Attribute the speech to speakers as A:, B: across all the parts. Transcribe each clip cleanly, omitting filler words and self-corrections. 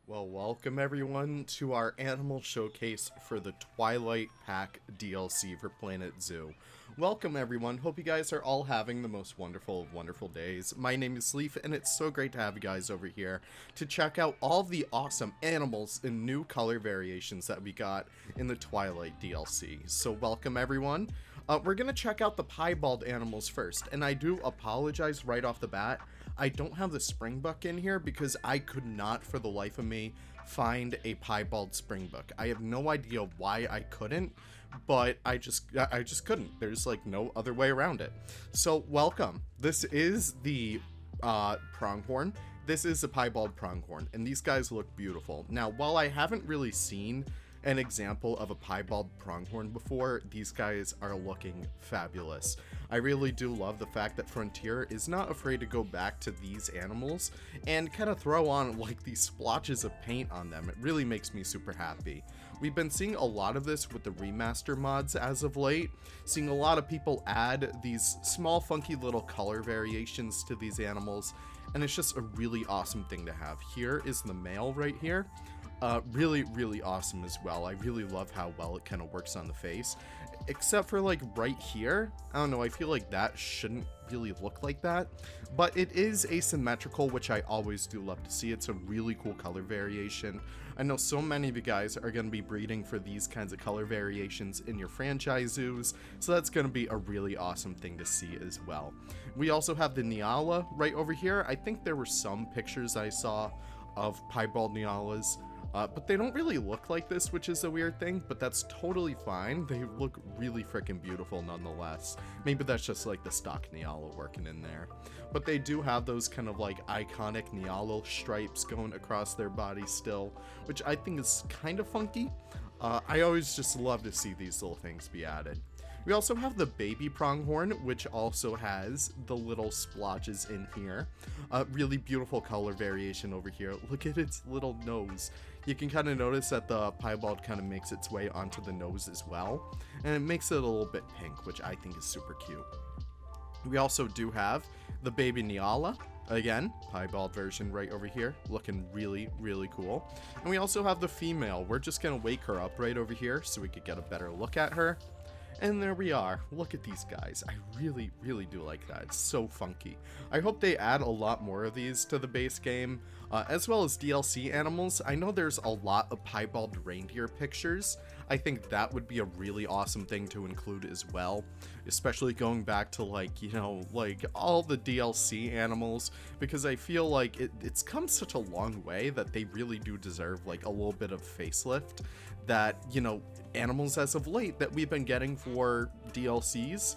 A: Well, welcome everyone to our animal showcase for the Twilight Pack DLC for Planet Zoo. Welcome everyone, hope you guys are all having the most wonderful of wonderful days. My name is Leaf and it's so great to have you guys over here to check out all the awesome animals and new color variations that we got in the Twilight DLC. So welcome everyone. We're going to check out the piebald animals first, and I do apologize right off the bat. I don't have the springbuck in here because I could not for the life of me find a piebald springbuck. I have no idea why I couldn't, but I just couldn't. There's like no other way around it. So welcome. This is the pronghorn. This is the piebald pronghorn, and these guys look beautiful. Now, while I haven't really seen an example of a piebald pronghorn before, these guys are looking fabulous. I really do love the fact that Frontier is not afraid to go back to these animals and kind of throw on like these splotches of paint on them. It really makes me super happy. We've been seeing a lot of this with the remaster mods as of late, seeing a lot of people add these small funky little color variations to these animals, and it's just a really awesome thing to have. Here is the male right here. Really awesome as well. I really love how well it kind of works on the face, except for like right here. I don't know, I feel like that shouldn't really look like that, but it is asymmetrical, which I always do love to see. It's a really cool color variation. I know so many of you guys are going to be breeding for these kinds of color variations in your franchise zoos, so that's going to be a really awesome thing to see as well. We also have the Nyala right over here. I think there were some pictures I saw of piebald Nyalas, but they don't really look like this, which is a weird thing, but that's totally fine. They look really freaking beautiful nonetheless. Maybe that's just like the stock Nyala working in there. But they do have those kind of like iconic Nyala stripes going across their body still, which I think is kind of funky. I always just love to see these little things be added. We also have the baby pronghorn, which also has the little splotches in here. Really beautiful color variation over here. Look at its little nose. You can kind of notice that the piebald kind of makes its way onto the nose as well, and it makes it a little bit pink, which I think is super cute. We also do have the baby Nyala. Again, piebald version right over here, looking really cool. And we also have the female. We're just gonna wake her up right over here so we could get a better look at her. And there we are. Look at these guys. I really do like that. It's so funky. I hope they add a lot more of these to the base game, as well as DLC animals. I know there's a lot of piebald reindeer pictures. I think that would be a really awesome thing to include as well, especially going back to like, you know, like all the DLC animals, because I feel like it's come such a long way that they really do deserve like a little bit of facelift that, you know, animals as of late that we've been getting for DLCs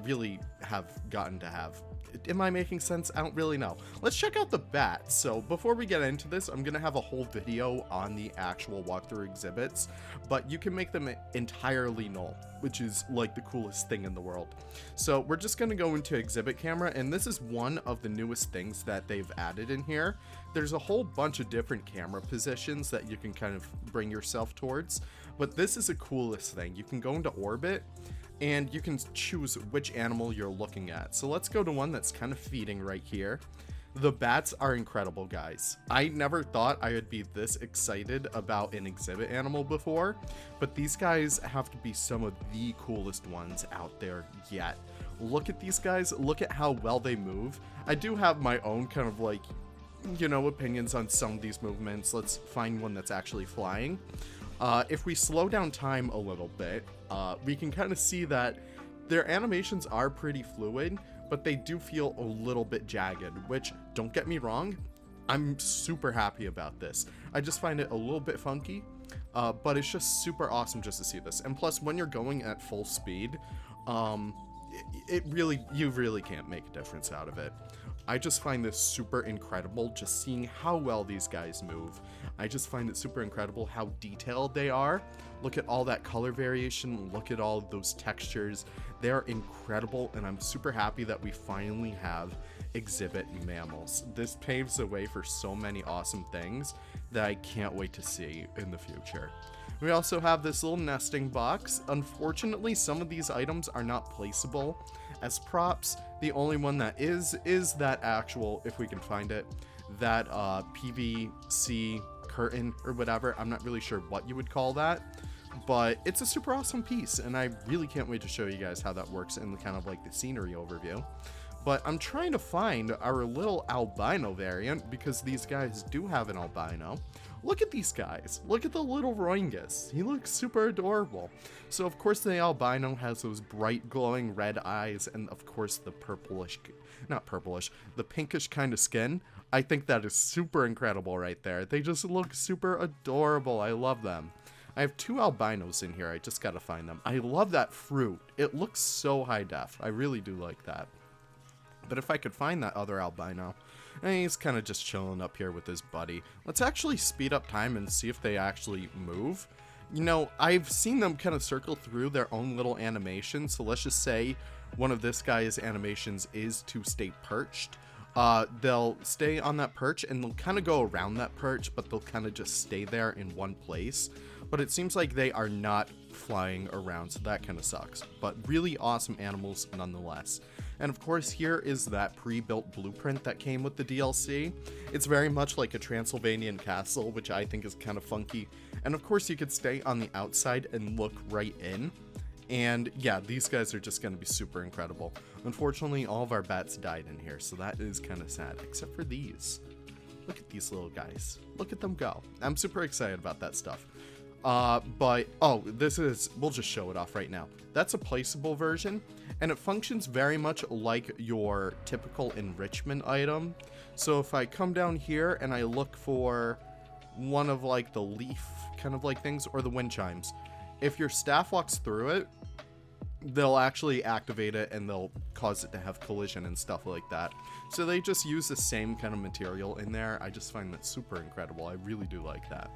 A: really have gotten to have. Am I making sense? I don't really know. Let's check out the bats. So before we get into this, I'm gonna have a whole video on the actual walkthrough exhibits, but you can make them entirely null, which is like the coolest thing in the world. So we're just gonna go into exhibit camera, and this is one of the newest things that they've added in here. There's a whole bunch of different camera positions that you can kind of bring yourself towards, but this is the coolest thing. You can go into orbit and you can choose which animal you're looking at. So let's go to one that's kind of feeding right here. The bats are incredible, guys. I never thought I would be this excited about an exhibit animal before, but these guys have to be some of the coolest ones out there yet. Look at these guys. Look at how well they move. I do have my own kind of like, you know, opinions on some of these movements. Let's find one that's actually flying. If we slow down time a little bit, we can kind of see that their animations are pretty fluid, but they do feel a little bit jagged, which, don't get me wrong, I'm super happy about this. I just find it a little bit funky, but it's just super awesome just to see this. And plus, when you're going at full speed, you really can't make a difference out of it. I just find this super incredible, just seeing how well these guys move. I just find it super incredible how detailed they are. Look at all that color variation, look at all of those textures. They're incredible, and I'm super happy that we finally have exhibit mammals. This paves the way for so many awesome things that I can't wait to see in the future. We also have this little nesting box. Unfortunately, some of these items are not placeable as props. The only one that is that actual, if we can find it, that PVC curtain or whatever. I'm not really sure what you would call that, but it's a super awesome piece, and I really can't wait to show you guys how that works in the kind of like the scenery overview. But I'm trying to find our little albino variant, because these guys do have an albino. Look at these guys. Look at the little Roingus. He looks super adorable. So of course the albino has those bright glowing red eyes, and of course the purplish, not purplish, the pinkish kind of skin. I think that is super incredible right there. They just look super adorable. I love them. I have 2 albinos in here. I just gotta find them. I love that fruit. It looks so high def. I really do like that. But if I could find that other albino, and he's kind of just chilling up here with his buddy. Let's actually speed up time and see if they actually move. You know, I've seen them kind of circle through their own little animation, so let's just say one of this guy's animations is to stay perched. They'll stay on that perch, and they'll kind of go around that perch, but they'll kind of just stay there in one place. But it seems like they are not flying around, so that kind of sucks. But really awesome animals nonetheless. And of course, here is that pre-built blueprint that came with the DLC. It's very much like a Transylvanian castle, which I think is kind of funky. And of course, you could stay on the outside and look right in. And yeah, these guys are just going to be super incredible. Unfortunately, all of our bats died in here, so that is kind of sad, except for these. Look at these little guys. Look at them go. I'm super excited about that stuff. But, oh, we'll just show it off right now. That's a placeable version, and it functions very much like your typical enrichment item. So if I come down here and I look for one of like the leaf kind of like things, or the wind chimes, if your staff walks through it, they'll actually activate it and they'll cause it to have collision and stuff like that. So they just use the same kind of material in there. I just find that super incredible. I really do like that.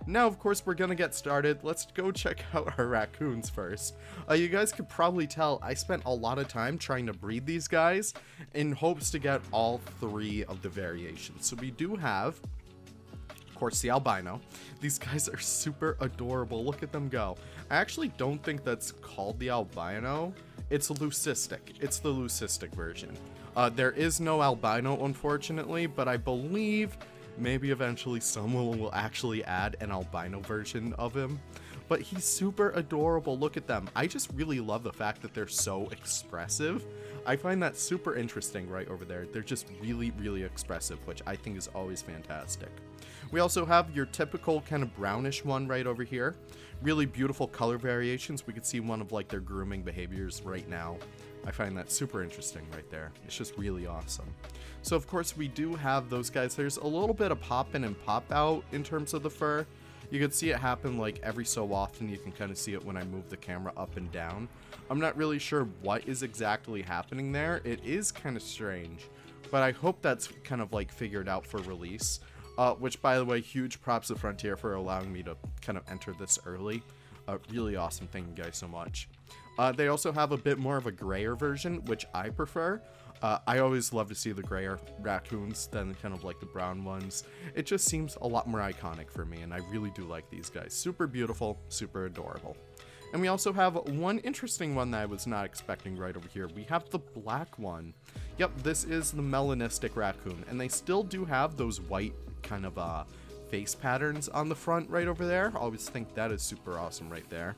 A: Now, of course, we're gonna get started. Let's go check out our raccoons first. You guys could probably tell I spent a lot of time trying to breed these guys in hopes to get all 3 of the variations. So we do have, of course, the albino. These guys are super adorable. Look at them go. I actually don't think that's called the albino. It's leucistic. It's the leucistic version. There is no albino, unfortunately, but I believe maybe eventually someone will actually add an albino version of him. But he's super adorable. Look at them. I just really love the fact that they're so expressive. I find that super interesting right over there. They're just really, really expressive, which I think is always fantastic. We also have your typical kind of brownish one right over here. Really beautiful color variations. We could see one of like their grooming behaviors right now. I find that super interesting right there. It's just really awesome. So of course we do have those guys. There's a little bit of pop in and pop out in terms of the fur. You can see it happen like every so often. You can kind of see it when I move the camera up and down. I'm not really sure what is exactly happening there. It is kind of strange, but I hope that's kind of like figured out for release. Which, by the way, huge props to Frontier for allowing me to kind of enter this early. Really awesome. Thank you guys so much. They also have a bit more of a grayer version, which I prefer. I always love to see the grayer raccoons than kind of like the brown ones. It just seems a lot more iconic for me, and I really do like these guys. Super beautiful, super adorable. And we also have one interesting one that I was not expecting right over here. We have the black one. Yep, this is the melanistic raccoon, and they still do have those white kind of face patterns on the front right over there. I always think that is super awesome right there.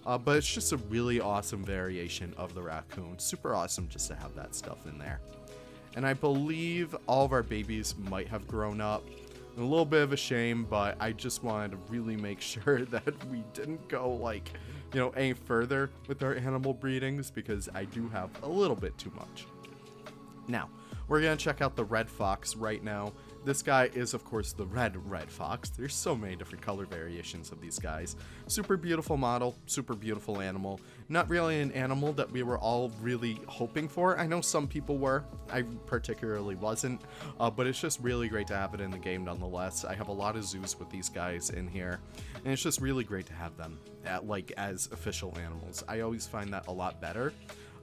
A: But it's just a really awesome variation of the raccoon. Super awesome just to have that stuff in there. And I believe all of our babies might have grown up. A little bit of a shame, but I just wanted to really make sure that we didn't go like, you know, any further with our animal breedings, because I do have a little bit too much. Now, we're going to check out the red fox right now. This guy is, of course, the red fox. There's so many different color variations of these guys. Super beautiful model, super beautiful animal. Not really an animal that we were all really hoping for. I know some people were. I particularly wasn't. But it's just really great to have it in the game nonetheless. I have a lot of zoos with these guys in here. And it's just really great to have them as official animals. I always find that a lot better.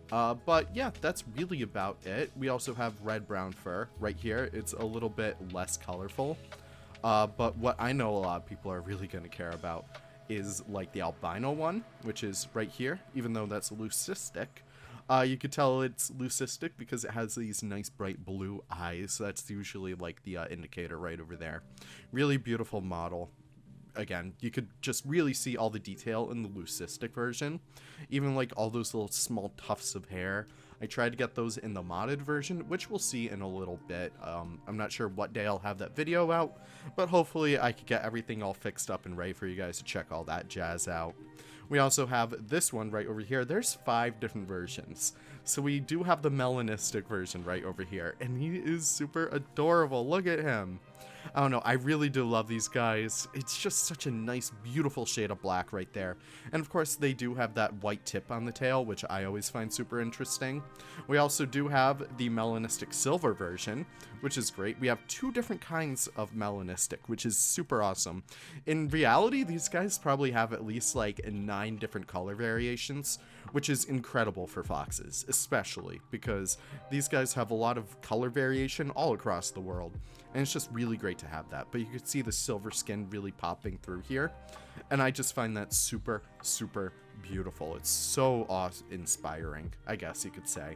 A: But yeah, that's really about it. We also have red-brown fur right here. It's a little bit less colorful. But what I know a lot of people are really going to care about is like the albino one, which is right here, even though that's leucistic. You could tell it's leucistic because it has these nice bright blue eyes. That's usually like the indicator right over there. Really beautiful model. Again, you could just really see all the detail in the leucistic version. Even like all those little small tufts of hair. I tried to get those in the modded version, which we'll see in a little bit. I'm not sure what day I'll have that video out, but hopefully I could get everything all fixed up and ready for you guys to check all that jazz out. We also have this one right over here. There's 5 different versions. So we do have the melanistic version right over here, and he is super adorable. Look at him. I don't know, I really do love these guys. It's just such a nice, beautiful shade of black right there. And of course, they do have that white tip on the tail, which I always find super interesting. We also do have the melanistic silver version, which is great. We have 2 different kinds of melanistic, which is super awesome. In reality, these guys probably have at least like 9 different color variations, which is incredible for foxes, especially because these guys have a lot of color variation all across the world. And it's just really great to have that. But you can see the silver skin really popping through here. And I just find that super, super beautiful. It's so awe-inspiring, I guess you could say.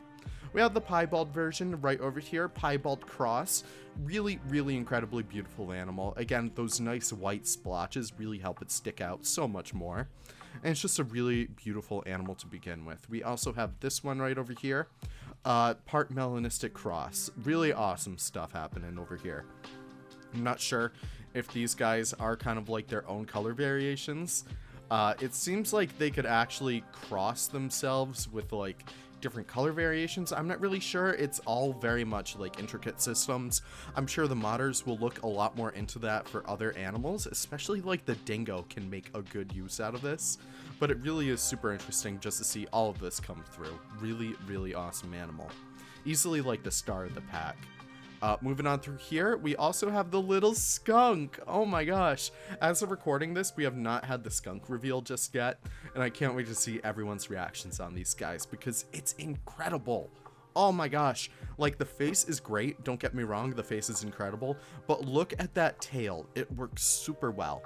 A: We have the piebald version right over here, piebald cross. Really, really incredibly beautiful animal. Again, those nice white splotches really help it stick out so much more. And it's just a really beautiful animal to begin with. We also have this one right over here. Part melanistic cross. Really awesome stuff happening over here. I'm not sure if these guys are kind of like their own color variations. It seems like they could actually cross themselves with like different color variations. I'm not really sure. It's all very much like intricate systems. I'm sure the modders will look a lot more into that for other animals, especially like the dingo can make a good use out of this. But it really is super interesting just to see all of this come through. Really, really awesome animal. Easily like the star of the pack. Moving on through here, we also have the little skunk. Oh my gosh. As of recording this, we have not had the skunk reveal just yet, and I can't wait to see everyone's reactions on these guys because it's incredible. Oh my gosh. Like, the face is great. Don't get me wrong, the face is incredible, but look at that tail. It works super well.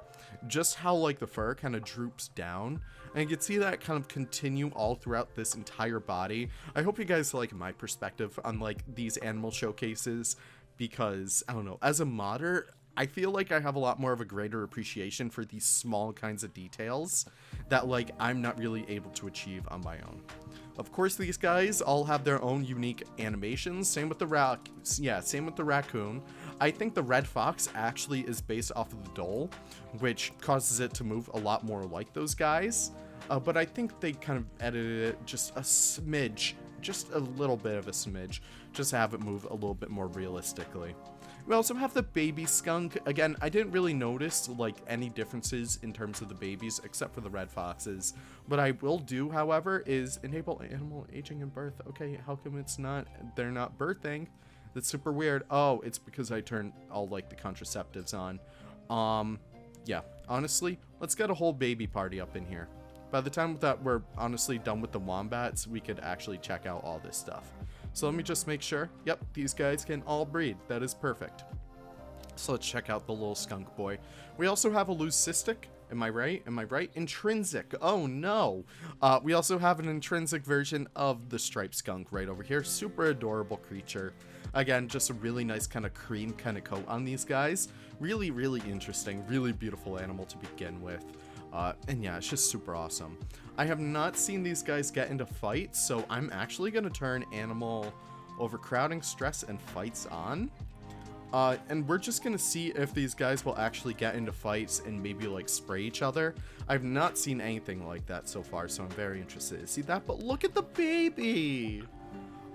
A: Just how, like, the fur kind of droops down, and you can see that kind of continue all throughout this entire body. I hope you guys like my perspective on, like, these animal showcases, because, I don't know, as a modder, I feel like I have a lot more of a greater appreciation for these small kinds of details that, like, I'm not really able to achieve on my own. Of course, these guys all have their own unique animations. Same with the raccoon. I think the red fox actually is based off of the dhole, which causes it to move a lot more like those guys. But I think they kind of edited it just a smidge, just a little bit of a smidge, just to have it move a little bit more realistically. We also have the baby skunk. Again, I didn't really notice like any differences in terms of the babies except for the red foxes. What I will do, however, is enable animal aging and birth. Okay, how come they're not birthing? That's super weird. Oh, it's because I turned all like the contraceptives on. Yeah, honestly, let's get a whole baby party up in here. By the time that we're honestly done with the wombats, we could actually check out all this stuff. So let me just make sure. Yep, these guys can all breed. That is perfect. So let's check out the little skunk boy. We also have a leucistic. Am I right? Am I right? Intrinsic. Oh no. We also have an intrinsic version of the striped skunk right over here. Super adorable creature. Again, just a really nice kind of cream kind of coat on these guys. Really, really interesting. Really beautiful animal to begin with. And yeah, it's just super awesome. I have not seen these guys get into fights, so I'm actually going to turn animal overcrowding, stress, and fights on. And we're just going to see if these guys will actually get into fights and maybe like spray each other. I've not seen anything like that so far, so I'm very interested to see that. But look at the baby!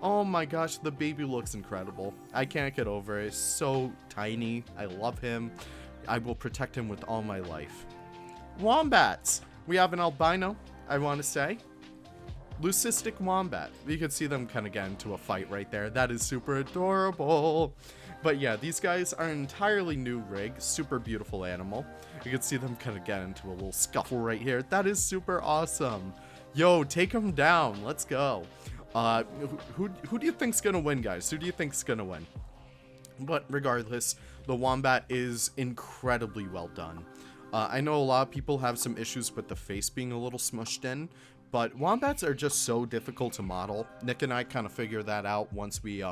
A: Oh my gosh, the baby looks incredible. I can't get over it. It's so tiny. I love him. I will protect him with all my life. Wombats! We have an albino, I want to say. Leucistic wombat. You can see them kind of get into a fight right there. That is super adorable. But yeah, these guys are an entirely new rig. Super beautiful animal. You can see them kind of get into a little scuffle right here. That is super awesome. Yo, take them down. Let's go. Who do you think's gonna win, guys? Who do you think's gonna win? But regardless, the wombat is incredibly well done. I know a lot of people have some issues with the face being a little smushed in, But wombats are just so difficult to model. Nick and I kind of figured that out once we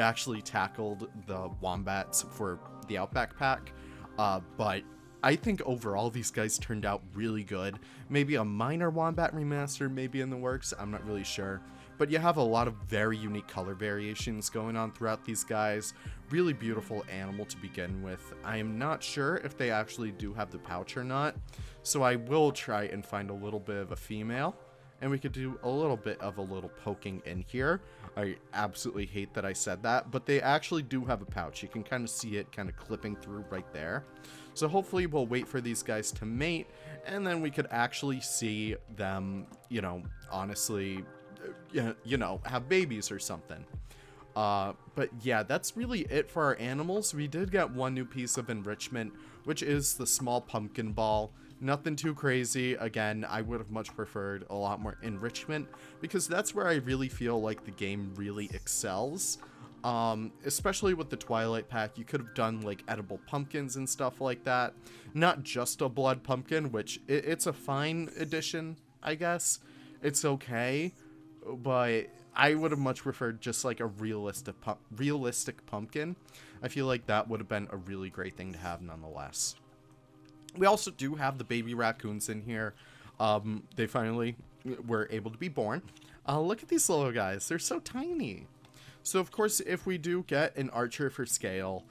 A: actually tackled the wombats for the Outback pack. But I think overall these guys turned out really good. Maybe a minor wombat remaster maybe in the works, I'm not really sure. But you have a lot of very unique color variations going on throughout these guys. Really beautiful animal to begin with. I am not sure if they actually do have the pouch or not, so I will try and find a little bit of a female, and we could do a little bit of a little poking in here. I absolutely hate that I said that, but they actually do have a pouch. You can kind of see it kind of clipping through right there. So hopefully we'll wait for these guys to mate, and then we could actually see them, you know, honestly, have babies or something. But yeah, that's really it for our animals. We did get one new piece of enrichment, which is the small pumpkin ball. Nothing too crazy. Again, I would have much preferred a lot more enrichment, because that's where I really feel like the game really excels. Especially with the Twilight pack, you could have done like edible pumpkins and stuff like that. Not just a blood pumpkin, which it's a fine addition, I guess. It's okay, but I would have much preferred just like a realistic pumpkin. I feel like that would have been a really great thing to have nonetheless. We also do have the baby raccoons in here. They finally were able to be born. Look at these little guys. They're so tiny. So, of course, if we do get an archer for scale,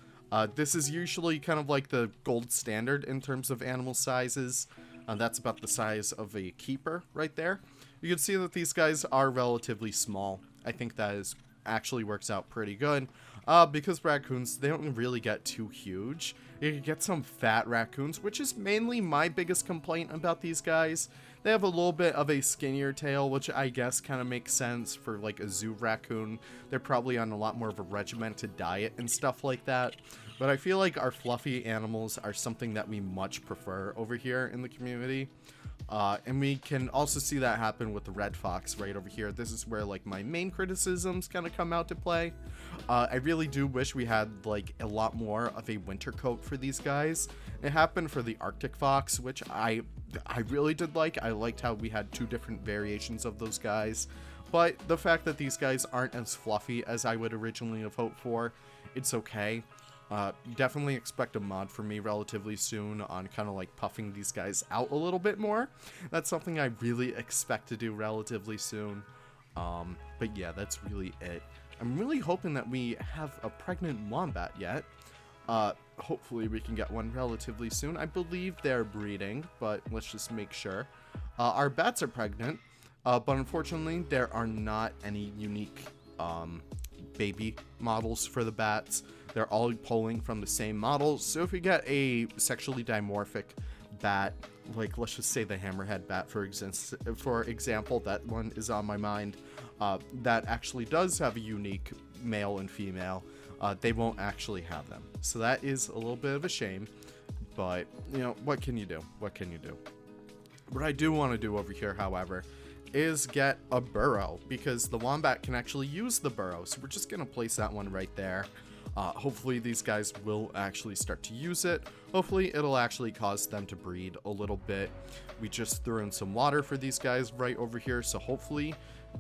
A: this is usually kind of like the gold standard in terms of animal sizes. That's about the size of a keeper right there. You can see that these guys are relatively small. I think that actually works out pretty good. Because raccoons, they don't really get too huge. You can get some fat raccoons, which is mainly my biggest complaint about these guys. They have a little bit of a skinnier tail, which I guess kind of makes sense for like a zoo raccoon. They're probably on a lot more of a regimented diet and stuff like that. But I feel like our fluffy animals are something that we much prefer over here in the community. And we can also see that happen with the red fox right over here. This is where like my main criticisms kind of come out to play. I really do wish we had like a lot more of a winter coat for these guys. It happened for the Arctic fox, which I really did like. I liked how we had two different variations of those guys. But the fact that these guys aren't as fluffy as I would originally have hoped for, it's okay. Definitely expect a mod from me relatively soon on kind of like puffing these guys out a little bit more. That's something I really expect to do relatively soon. But yeah, that's really it. I'm really hoping that we have a pregnant wombat yet. Hopefully we can get one relatively soon. I believe they're breeding, but let's just make sure. Our bats are pregnant, but unfortunately there are not any unique baby models for the bats. They're all pulling from the same model. So if we get a sexually dimorphic bat, like let's just say the hammerhead bat for example, that one is on my mind, that actually does have a unique male and female, they won't actually have them. So that is a little bit of a shame, but you know, what can you do? What can you do? What I do want to do over here, however, is get a burrow, because the wombat can actually use the burrow. So we're just going to place that one right there. Hopefully these guys will actually start to use it. Hopefully it'll actually cause them to breed a little bit. We just threw in some water for these guys right over here, so hopefully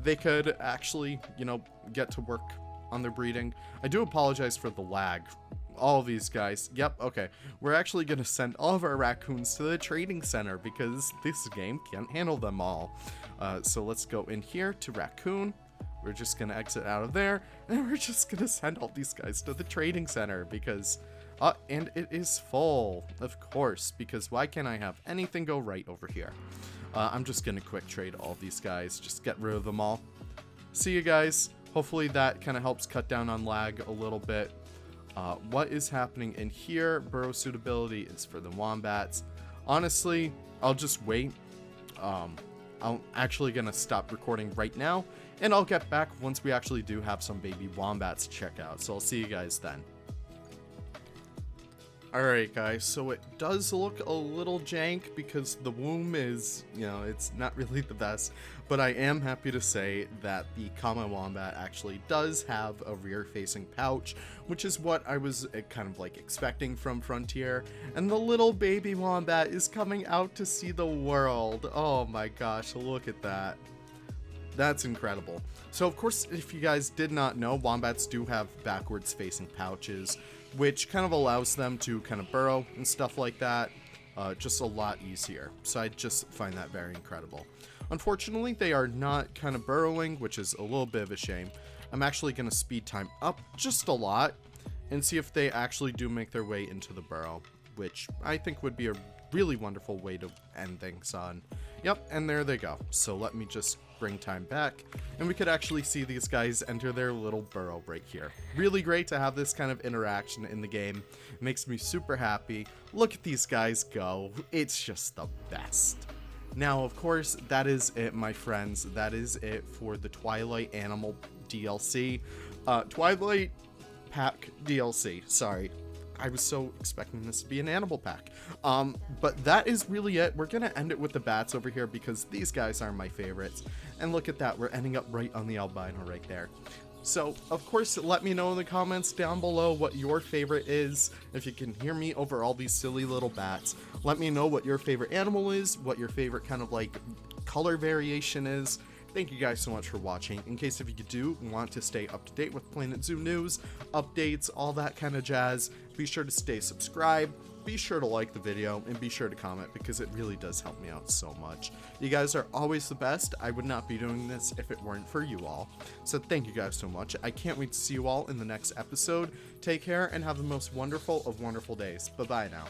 A: they could actually, you know, get to work on their breeding. I do apologize for the lag. All of these guys. Yep, okay. We're actually going to send all of our raccoons to the trading center because this game can't handle them all. So let's go in here to Raccoon. We're just going to exit out of there, and we're just going to send all these guys to the trading center because, and it is full, of course, because why can't I have anything go right over here? I'm just going to quick trade all these guys, just get rid of them all. See you guys. Hopefully that kind of helps cut down on lag a little bit. What is happening in here? Burrow suitability is for the wombats. Honestly, I'll just wait. I'm actually going to stop recording right now, and I'll get back once we actually do have some baby wombats to check out. So I'll see you guys then. Alright guys, so it does look a little jank because the womb is, it's not really the best, but I am happy to say that the Wombat actually does have a rear-facing pouch, which is what I was kind of like expecting from Frontier, and the little baby Wombat is coming out to see the world. Oh my gosh, look at that. That's incredible. So of course, if you guys did not know, wombats do have backwards facing pouches, which kind of allows them to kind of burrow and stuff like that, just a lot easier. So I just find that very incredible. Unfortunately, they are not kind of burrowing, which is a little bit of a shame. I'm actually going to speed time up just a lot and see if they actually do make their way into the burrow, which I think would be a really wonderful way to end things on. Yep, and there they go. So let me just bring time back, and we could actually see these guys enter their little burrow right here. Really great to have this kind of interaction in the game. It makes me super happy. Look at these guys go. It's just the best. Now, of course, that is it, my friends. That is it for the Twilight Animal DLC. Twilight Pack DLC, sorry. I was so expecting this to be an animal pack. But that is really it. We're going to end it with the bats over here because these guys are my favorites. And look at that. We're ending up right on the albino right there. So, of course, let me know in the comments down below what your favorite is. If you can hear me over all these silly little bats, let me know what your favorite animal is, what your favorite kind of like color variation is. Thank you guys so much for watching. In case if you do want to stay up to date with Planet Zoo news, updates, all that kind of jazz, be sure to stay subscribed, be sure to like the video, and be sure to comment because it really does help me out so much. You guys are always the best. I would not be doing this if it weren't for you all. So thank you guys so much. I can't wait to see you all in the next episode. Take care and have the most wonderful of wonderful days. Bye-bye now.